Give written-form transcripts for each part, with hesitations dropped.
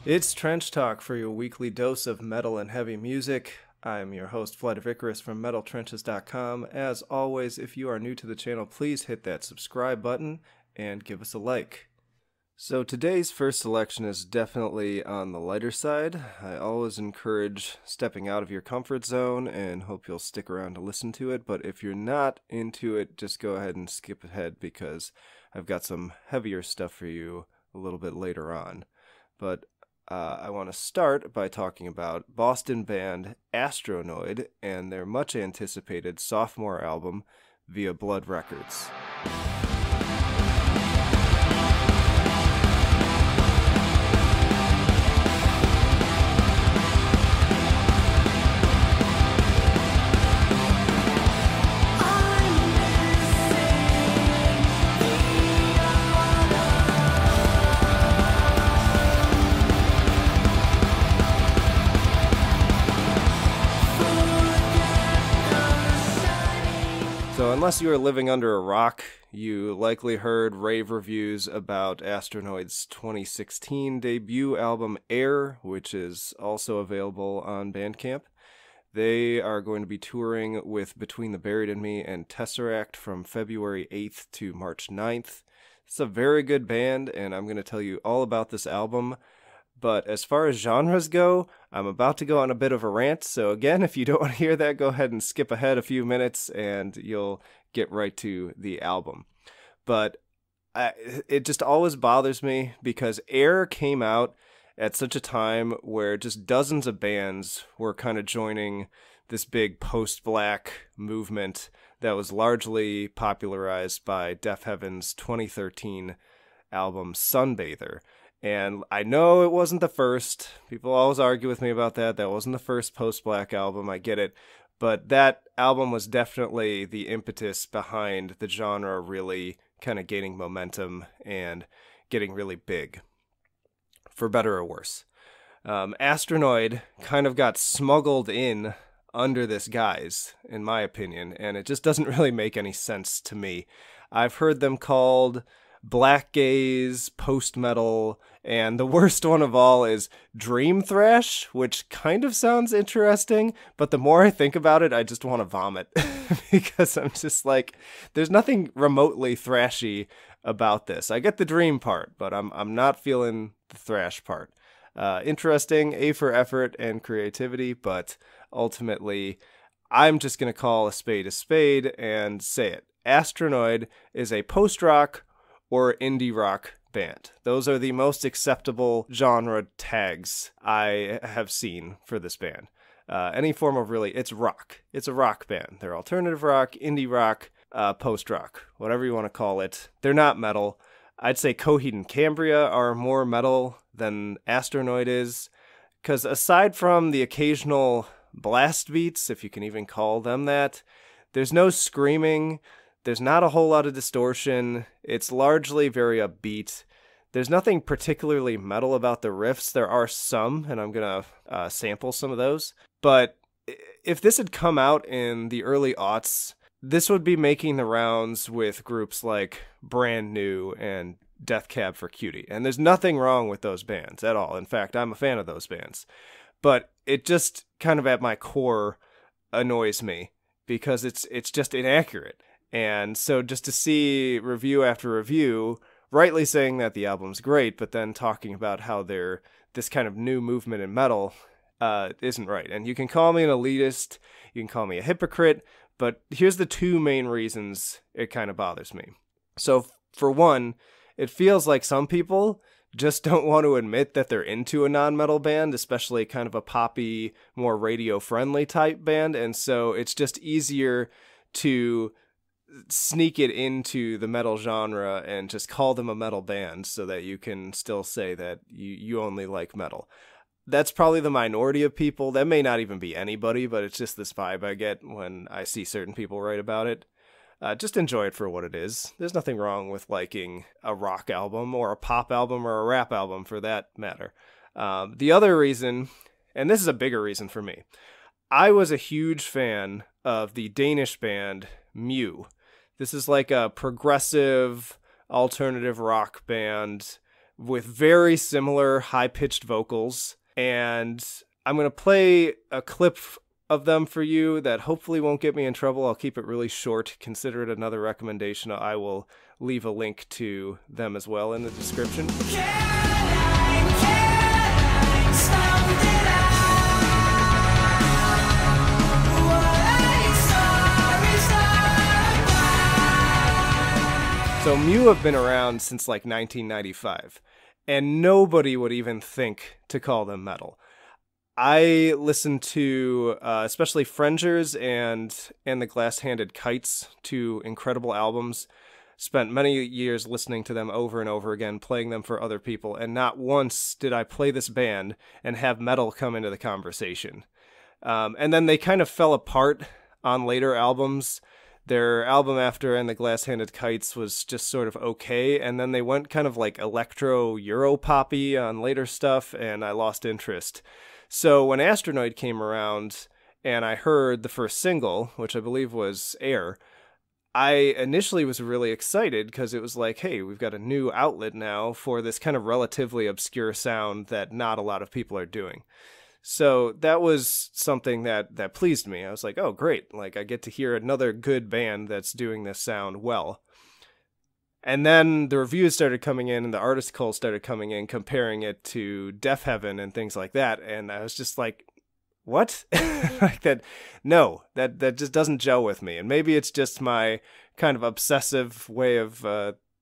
It's Trench Talk for your weekly dose of metal and heavy music. I'm your host, Flight of Icarus from MetalTrenches.com. As always, if you are new to the channel, please hit that subscribe button and give us a like. So today's first selection is definitely on the lighter side. I always encourage stepping out of your comfort zone and hope you'll stick around to listen to it. But if you're not into it, just go ahead and skip ahead because I've got some heavier stuff for you a little bit later on. But I want to start by talking about Boston band Astronoid and their much anticipated sophomore album, Via Blood Records. So unless you are living under a rock, you likely heard rave reviews about Astronoid's 2016 debut album Air, which is also available on Bandcamp. They are going to be touring with Between the Buried and Me and Tesseract from February 8th to March 9th. It's a very good band, and I'm going to tell you all about this album. But as far as genres go, I'm about to go on a bit of a rant, so again, if you don't want to hear that, go ahead and skip ahead a few minutes and you'll get right to the album. But it just always bothers me because Air came out at such a time where just dozens of bands were kind of joining this big post-black movement that was largely popularized by Deaf Heaven's 2013 album Sunbather. And I know it wasn't the first. People always argue with me about that. That wasn't the first post-black album. I get it. But that album was definitely the impetus behind the genre really kind of gaining momentum and getting really big, for better or worse. Astronoid kind of got smuggled in under this guise, in my opinion, and it just doesn't really make any sense to me. I've heard them called black gaze, post-metal, and the worst one of all is dream thrash, which kind of sounds interesting, but the more I think about it, I just want to vomit because I'm just like, there's nothing remotely thrashy about this. I get the dream part, but I'm not feeling the thrash part. Interesting, A for effort and creativity, but ultimately, I'm just going to call a spade and say it. Astronoid is a post-rock or indie rock band. Those are the most acceptable genre tags I have seen for this band. Any form of it's rock. It's a rock band. They're alternative rock, indie rock, post-rock, whatever you want to call it. They're not metal. I'd say Coheed and Cambria are more metal than Astronoid is, because aside from the occasional blast beats, if you can even call them that, there's no screaming. There's not a whole lot of distortion. It's largely very upbeat. There's nothing particularly metal about the riffs. There are some, and I'm going to sample some of those. But if this had come out in the early aughts, this would be making the rounds with groups like Brand New and Death Cab for Cutie. And there's nothing wrong with those bands at all. In fact, I'm a fan of those bands. But it just kind of at my core annoys me because it's just inaccurate. And so just to see review after review rightly saying that the album's great, but then talking about how they're this kind of new movement in metal isn't right. And you can call me an elitist, you can call me a hypocrite, but here's the two main reasons it kind of bothers me. So for one, it feels like some people just don't want to admit that they're into a non-metal band, especially kind of a poppy, more radio-friendly type band, and so it's just easier to sneak it into the metal genre and just call them a metal band so that you can still say that you only like metal. That's probably the minority of people. That may not even be anybody, but it's just this vibe I get when I see certain people write about it. Just enjoy it for what it is. There's nothing wrong with liking a rock album or a pop album or a rap album for that matter. The other reason, and this is a bigger reason for me, I was a huge fan of the Danish band Mew. This is like a progressive alternative rock band with very similar high-pitched vocals. And I'm going to play a clip of them for you that hopefully won't get me in trouble. I'll keep it really short. Consider it another recommendation. I will leave a link to them as well in the description. So Mew have been around since like 1995, and nobody would even think to call them metal. I listened to especially Frengers and the Glass-Handed Kites, two incredible albums. Spent many years listening to them over and over again, playing them for other people, and not once did I play this band and have metal come into the conversation. And then they kind of fell apart on later albums. Their album after And the Glass-Handed Kites was just sort of okay, and then they went kind of like electro Euro-poppy on later stuff, and I lost interest. So when Astronoid came around and I heard the first single, which I believe was Air, I initially was really excited because it was like, hey, we've got a new outlet now for this kind of relatively obscure sound that not a lot of people are doing. So that was something that pleased me. I was like, oh, great. Like, I get to hear another good band that's doing this sound well. And then the reviews started coming in and the articles started coming in, comparing it to Deaf Heaven and things like that. And I was just like, what? Like that? No, that just doesn't gel with me. And maybe it's just my kind of obsessive way of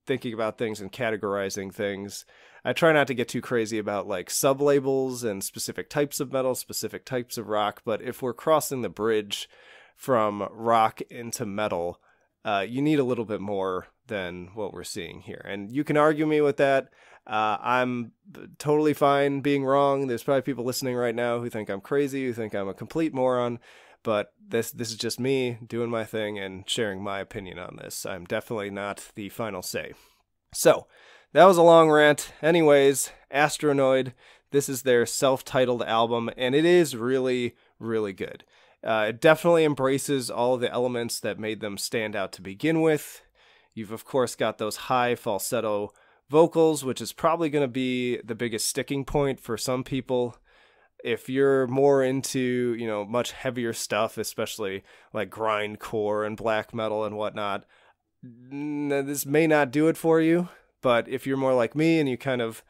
thinking about things and categorizing things. I try not to get too crazy about like sub-labels and specific types of metal, specific types of rock, but if we're crossing the bridge from rock into metal, you need a little bit more than what we're seeing here. And you can argue me with that. I'm totally fine being wrong. There's probably people listening right now who think I'm crazy, who think I'm a complete moron, but this is just me doing my thing and sharing my opinion on this. I'm definitely not the final say. So, that was a long rant. Anyways, Astronoid, this is their self-titled album, and it is really, really good. It definitely embraces all of the elements that made them stand out to begin with. You've, of course, got those high falsetto vocals, which is probably going to be the biggest sticking point for some people. If you're more into, much heavier stuff, especially like grindcore and black metal and whatnot, this may not do it for you. But if you're more like me and you kind of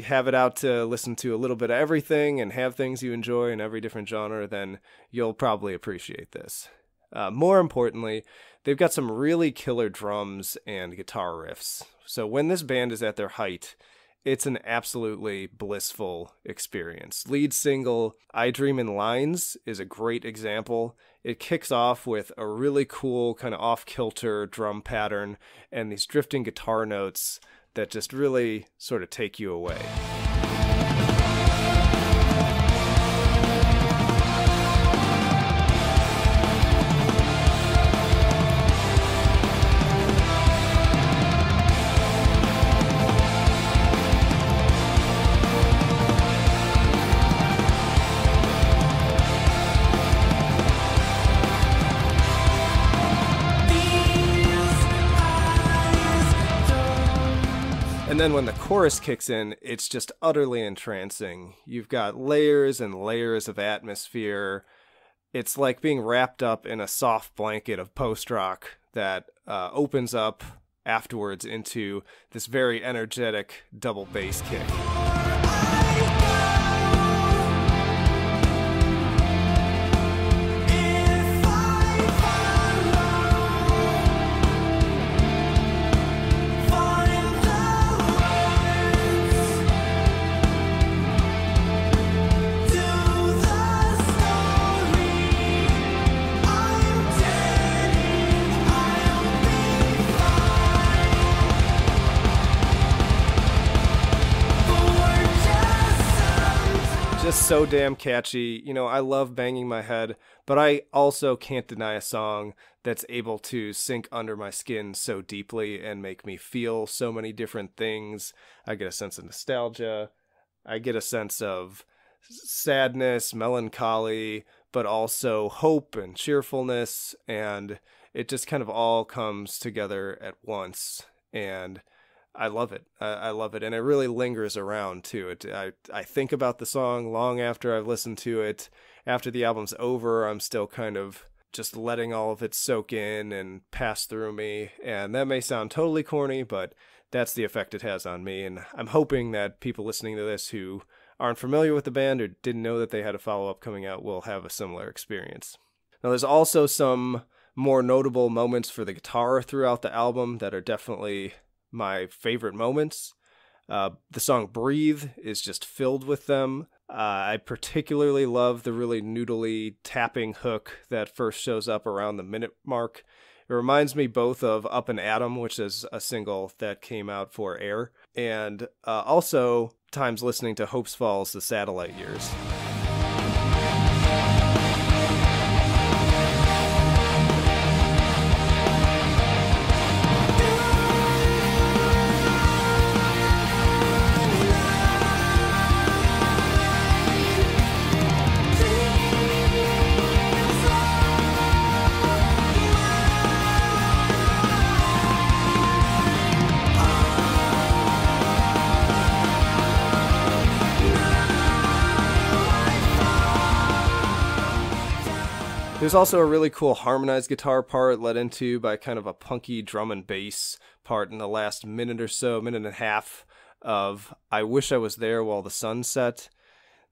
have it out to listen to a little bit of everything and have things you enjoy in every different genre, then you'll probably appreciate this. More importantly, they've got some really killer drums and guitar riffs. So when this band is at their height, it's an absolutely blissful experience. Lead single, I Dream in Lines, is a great example. It kicks off with a really cool kind of off-kilter drum pattern and these drifting guitar notes that just really sort of take you away. And then when the chorus kicks in, it's just utterly entrancing. You've got layers and layers of atmosphere. It's like being wrapped up in a soft blanket of post-rock that opens up afterwards into this very energetic double bass kick. Just so damn catchy. I love banging my head, but I also can't deny a song that's able to sink under my skin so deeply and make me feel so many different things. I get a sense of nostalgia. I get a sense of sadness, melancholy, but also hope and cheerfulness, and it just kind of all comes together at once. And I love it. I love it. And it really lingers around too. I think about the song long after I've listened to it. After the album's over, I'm still kind of just letting all of it soak in and pass through me. And that may sound totally corny, but that's the effect it has on me. And I'm hoping that people listening to this who aren't familiar with the band or didn't know that they had a follow-up coming out will have a similar experience. Now, there's also some more notable moments for the guitar throughout the album that are definitely my favorite moments. The song Breathe is just filled with them. I particularly love the really noodly tapping hook that first shows up around the minute mark. It reminds me both of Up and Atom, which is a single that came out for Air, and also times listening to Hopes Falls, The Satellite Years. There's also a really cool harmonized guitar part led into by kind of a punky drum and bass part in the last minute or so, minute and a half of I Wish I Was There While the Sun Set.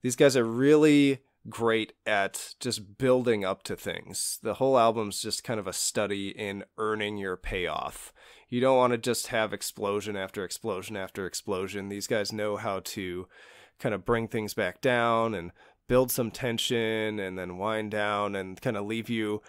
These guys are really great at just building up to things. The whole album's just kind of a study in earning your payoff. You don't want to just have explosion after explosion after explosion. These guys know how to kind of bring things back down and build some tension and then wind down and kind of leave you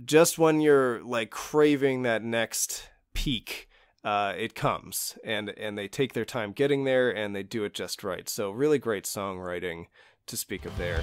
just when you're like craving that next peak. It comes and they take their time getting there and they do it just right. So really great songwriting to speak of there.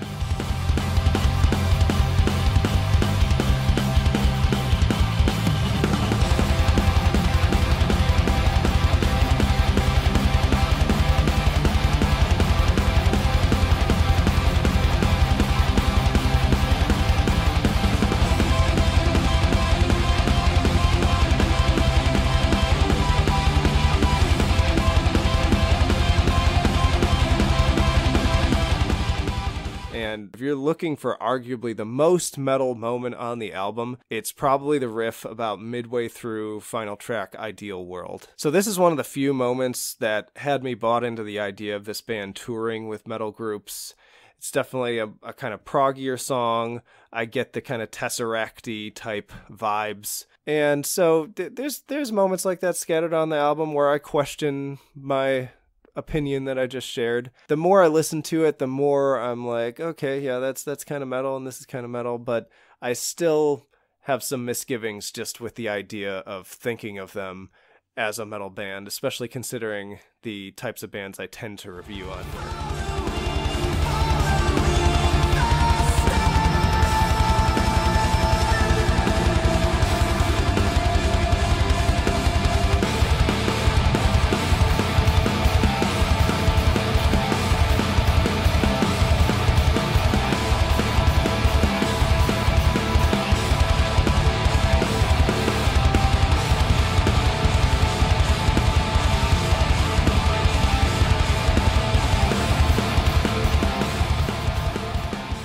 And if you're looking for arguably the most metal moment on the album, it's probably the riff about midway through final track Ideal World. So this is one of the few moments that had me bought into the idea of this band touring with metal groups. It's definitely a kind of proggier song. I get the kind of Tesseract-y type vibes. And so there's moments like that scattered on the album where I question my opinion that I just shared. The more I listen to it, the more I'm like, okay, yeah, that's kind of metal and this is kind of metal, but I still have some misgivings just with the idea of thinking of them as a metal band, especially considering the types of bands I tend to review on here.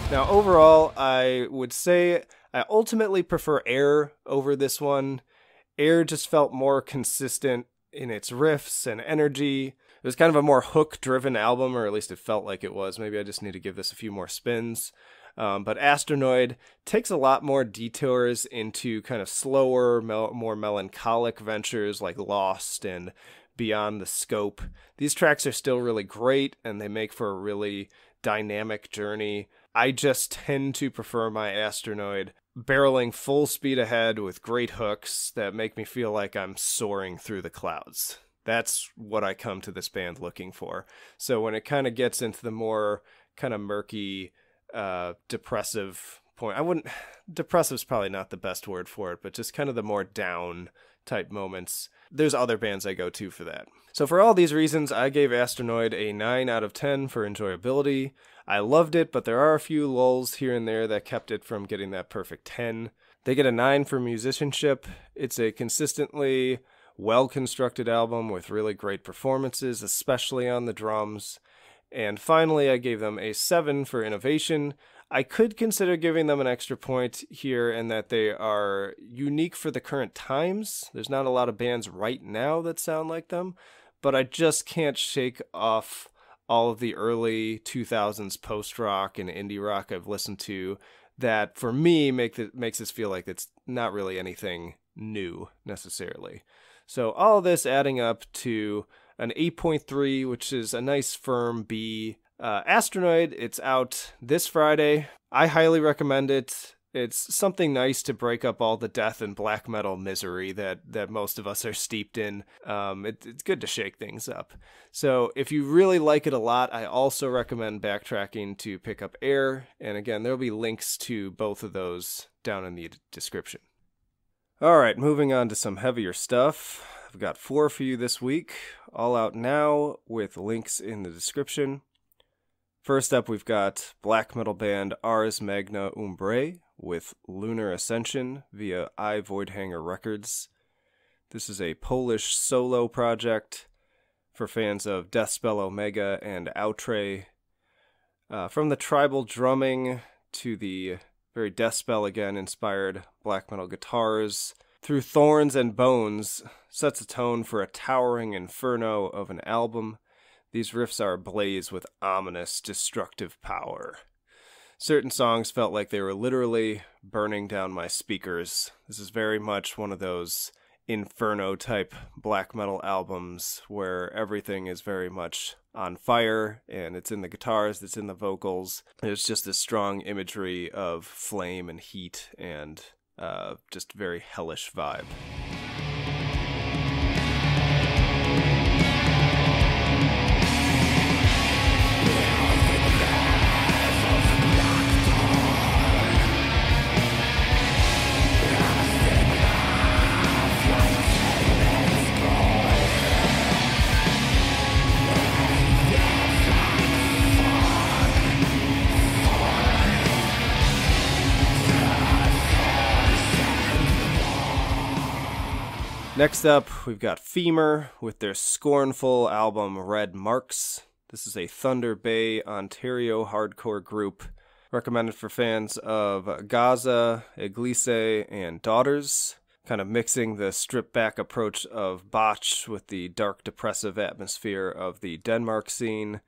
Now, overall, I would say I ultimately prefer Air over this one. Air just felt more consistent in its riffs and energy. It was kind of a more hook-driven album, or at least it felt like it was. Maybe I just need to give this a few more spins. But Astronoid takes a lot more detours into kind of slower, more melancholic ventures like Lost and Beyond the Scope. These tracks are still really great, and they make for a really dynamic journey. I just tend to prefer my Astronoid barreling full speed ahead with great hooks that make me feel like I'm soaring through the clouds. That's what I come to this band looking for. So when it kind of gets into the more kind of murky, depressive point, depressive's probably not the best word for it, but just kind of the more down type moments, there's other bands I go to for that. So for all these reasons, I gave Astronoid a 9 out of 10 for enjoyability. I loved it, but there are a few lulls here and there that kept it from getting that perfect 10. They get a 9 for musicianship. It's a consistently well-constructed album with really great performances, especially on the drums. And finally, I gave them a 7 for innovation. I could consider giving them an extra point here in that they are unique for the current times. There's not a lot of bands right now that sound like them, but I just can't shake off all of the early 2000s post-rock and indie rock I've listened to that, for me, makes this feel like it's not really anything new, necessarily. So all this adding up to an 8.3, which is a nice firm B. Astronoid, it's out this Friday. I highly recommend it. It's something nice to break up all the death and black metal misery that most of us are steeped in. It's good to shake things up. So if you really like it a lot, I also recommend backtracking to pick up Air. And again, there'll be links to both of those down in the description. All right, moving on to some heavier stuff. I've got 4 for you this week, all out now with links in the description. First up, we've got black metal band Ars Magna Umbrae with Lunar Ascension via I Voidhanger Records. This is a Polish solo project for fans of Deathspell Omega and Outre. From the tribal drumming to the very Deathspell again inspired black metal guitars, through Thorns and Bones sets a tone for a towering inferno of an album. These riffs are ablaze with ominous, destructive power. Certain songs felt like they were literally burning down my speakers. This is very much one of those inferno-type black metal albums where everything is very much on fire, and it's in the guitars, it's in the vocals. There's just this strong imagery of flame and heat and just very hellish vibe. Next up, we've got Femur with their scornful album Red Marks. This is a Thunder Bay, Ontario hardcore group recommended for fans of Gaza, Eglise, and Daughters, kind of mixing the stripped-back approach of Botch with the dark, depressive atmosphere of the Denmark scene.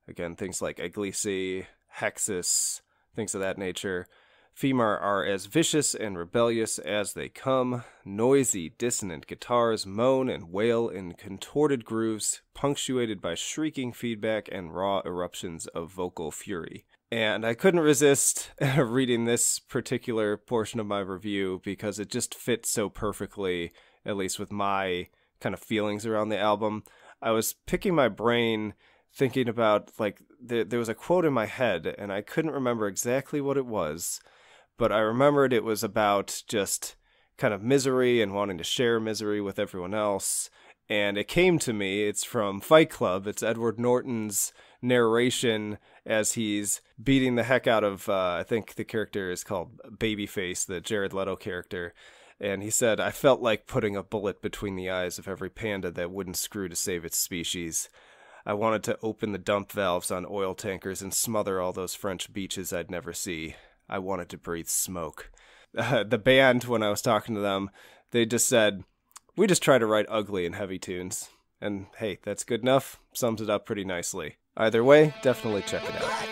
Again, things like Eglise, Hexus, things of that nature. Femur are as vicious and rebellious as they come. Noisy, dissonant guitars moan and wail in contorted grooves, punctuated by shrieking feedback and raw eruptions of vocal fury. And I couldn't resist reading this particular portion of my review because it just fits so perfectly, at least with my kind of feelings around the album. I was picking my brain thinking about, like, there was a quote in my head, and I couldn't remember exactly what it was. But I remembered it was about just kind of misery and wanting to share misery with everyone else. And it came to me, it's from Fight Club. It's Edward Norton's narration as he's beating the heck out of, I think the character is called Babyface, the Jared Leto character. And he said, "I felt like putting a bullet between the eyes of every panda that wouldn't screw to save its species. I wanted to open the dump valves on oil tankers and smother all those French beaches I'd never see. I wanted to breathe smoke." The band, when I was talking to them, they just said, "We just try to write ugly and heavy tunes." And hey, that's good enough. Sums it up pretty nicely. Either way, definitely check it out.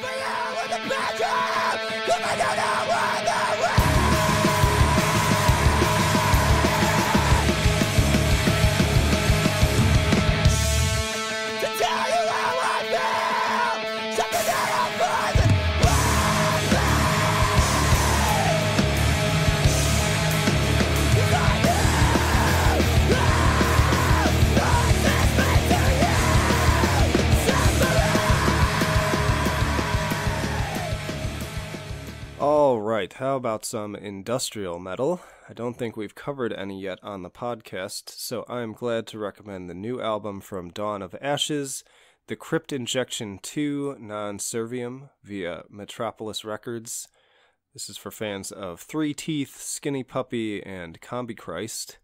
Alright, how about some industrial metal? I don't think we've covered any yet on the podcast, so I'm glad to recommend the new album from Dawn of Ashes, The Crypt Injection 2 Non-Servium via Metropolis Records. This is for fans of Three Teeth, Skinny Puppy, and Combi Christ.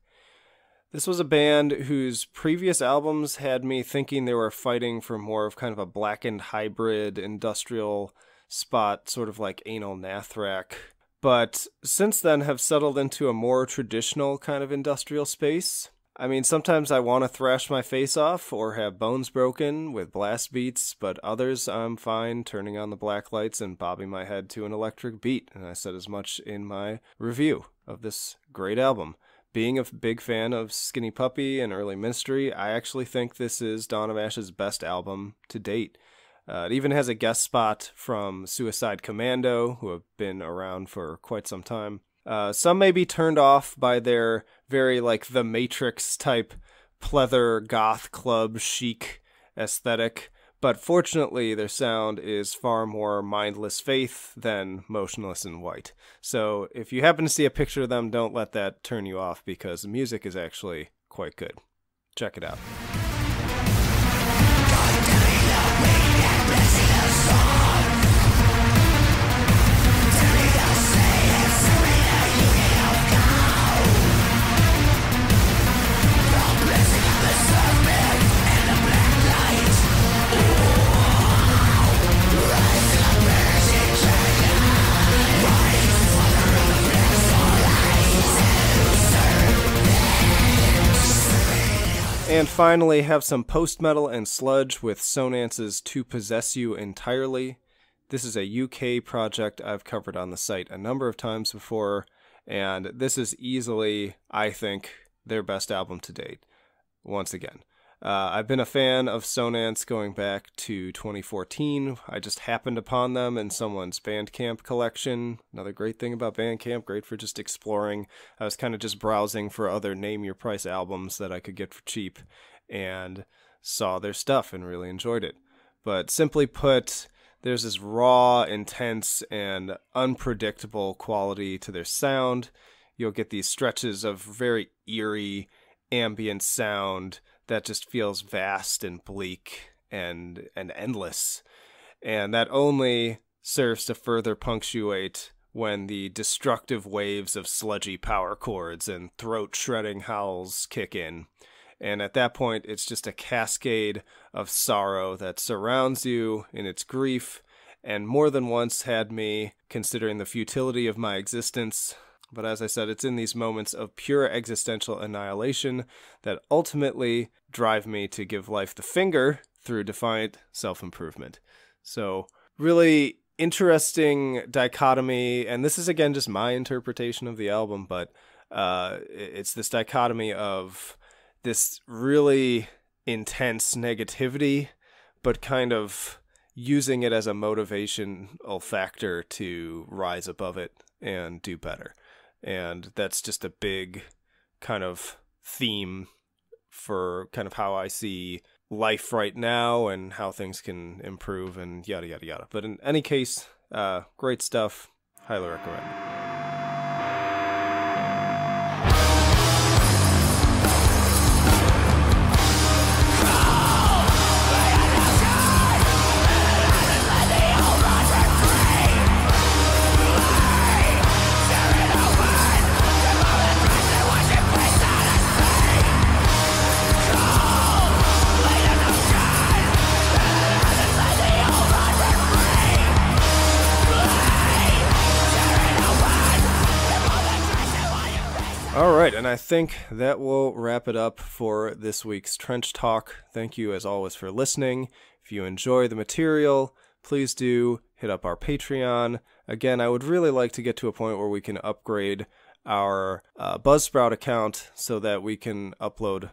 This was a band whose previous albums had me thinking they were fighting for more of kind of a blackened hybrid industrial spot, sort of like Anal Nathrak. But since then have settled into a more traditional kind of industrial space. I mean, sometimes I want to thrash my face off or have bones broken with blast beats, but others I'm fine turning on the black lights and bobbing my head to an electric beat, and I said as much in my review of this great album. Being a big fan of Skinny Puppy and Early Ministry, I actually think this is Dawn of Ash's best album to date. It even has a guest spot from Suicide Commando, who have been around for quite some time. Some may be turned off by their very, like, The Matrix type pleather goth club chic aesthetic, but fortunately their sound is far more Mindless Faith than Motionless in White. So if you happen to see a picture of them, don't let that turn you off, because the music is actually quite good. Check it out. And finally, have some post-metal and sludge with Sonance's To Possess You Entirely. This is a UK project I've covered on the site a number of times before, and this is easily, I think, their best album to date, once again. I've been a fan of Sonance going back to 2014. I just happened upon them in someone's Bandcamp collection. Another great thing about Bandcamp, great for just exploring. I was kind of just browsing for other name-your-price albums that I could get for cheap, and saw their stuff and really enjoyed it. But simply put, there's this raw, intense, and unpredictable quality to their sound. You'll get these stretches of very eerie, ambient sound that just feels vast and bleak and endless. And that only serves to further punctuate when the destructive waves of sludgy power chords and throat-shredding howls kick in. And at that point, it's just a cascade of sorrow that surrounds you in its grief, and more than once had me considering the futility of my existence. But as I said, it's in these moments of pure existential annihilation that ultimately drive me to give life the finger through defiant self-improvement. So really interesting dichotomy, and this is again just my interpretation of the album, but it's this dichotomy of this really intense negativity, but kind of using it as a motivational factor to rise above it and do better. And that's just a big kind of theme for kind of how I see life right now and how things can improve and yada, yada, yada. But in any case, great stuff. Highly recommend. All right, and I think that will wrap it up for this week's Trench Talk. Thank you, as always, for listening. If you enjoy the material, please do hit up our Patreon. Again, I would really like to get to a point where we can upgrade our Buzzsprout account so that we can upload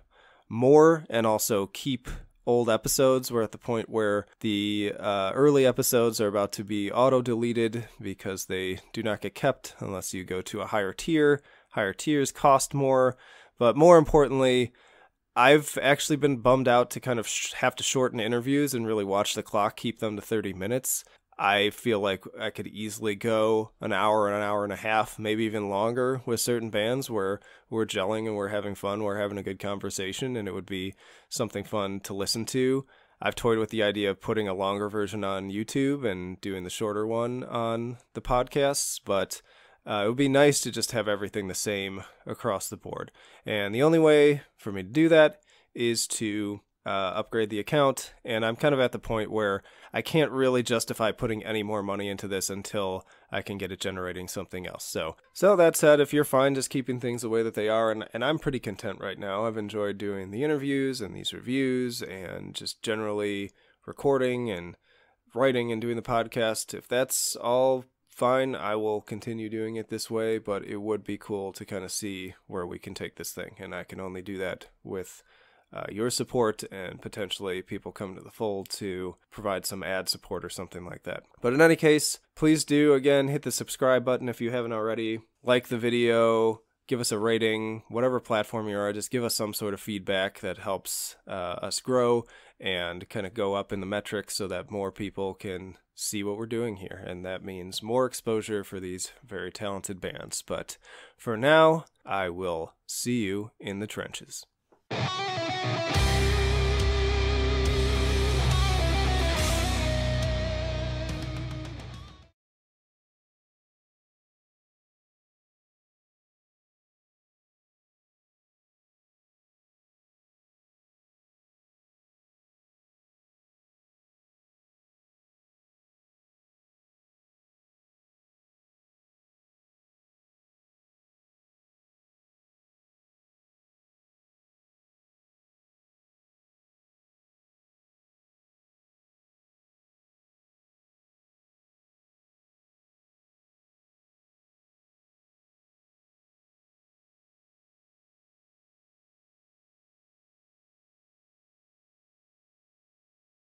more and also keep old episodes. We're at the point where the early episodes are about to be auto-deleted because they do not get kept unless you go to a higher tier. Higher tiers cost more, but more importantly, I've actually been bummed out to kind of have to shorten interviews and really watch the clock, keep them to 30 minutes. I feel like I could easily go an hour and a half, maybe even longer with certain bands where we're gelling and we're having fun, we're having a good conversation, and it would be something fun to listen to. I've toyed with the idea of putting a longer version on YouTube and doing the shorter one on the podcasts, but it would be nice to just have everything the same across the board. And the only way for me to do that is to upgrade the account, and I'm kind of at the point where I can't really justify putting any more money into this until I can get it generating something else. So that said, if you're fine just keeping things the way that they are, and I'm pretty content right now. I've enjoyed doing the interviews and these reviews and just generally recording and writing and doing the podcast. If that's all fine, I will continue doing it this way, but it would be cool to kind of see where we can take this thing, and I can only do that with your support and potentially people come to the fold to provide some ad support or something like that. But in any case, please do, again, hit the subscribe button if you haven't already. Like the video, give us a rating, whatever platform you are, just give us some sort of feedback that helps us grow and kind of go up in the metrics so that more people can see what we're doing here. And that means more exposure for these very talented bands. But for now, I will see you in the trenches.